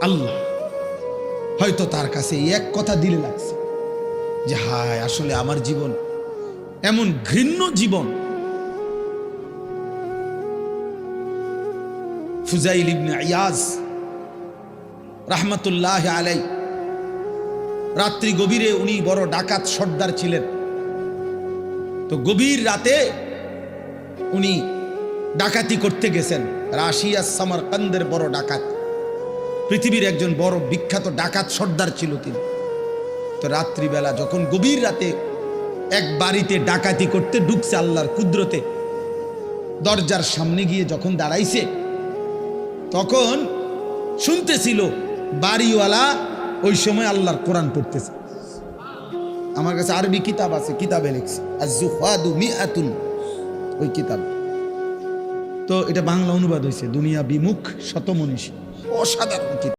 আল্লাহ হয়তো তার কাছে এক কথা দিলে লাগছে যে হায় আসলে আমার জীবন এমন ঘৃণ্য জীবন। ফুজাইল ইবনে ইয়াজ রাহমাতুল্লাহ আলাইহি রাত্রি গভীরে উনি বড় ডাকাত সর্দার ছিলেন। তো গভীর রাতে উনি ডাকাতি করতে গেছেন। রাশিয়া সামারকান্দের বড় ডাকাত, পৃথিবীর একজন বড় বিখ্যাত ডাকাত সর্দার ছিল তিনি। তো রাত্রিবেলা যখন গভীর রাতে এক বাড়িতে ডাকাতি করতে ঢুকছে আল্লাহর কুদরতে, দরজার সামনে গিয়ে যখন দাঁড়াইছে তখন শুনতেছিল বাড়িওয়ালা ওই সময় আল্লাহর কোরআন পড়তেছে। আমার কাছে আরবি কিতাব আছে, কিতাবে লিখছে আজ-জুহাদু মিআতুন, ওই কিতাব। তো এটা বাংলা অনুবাদ হয়েছে দুনিয়া বিমুখ শতমনীষী, অসাধারণ কিতাব।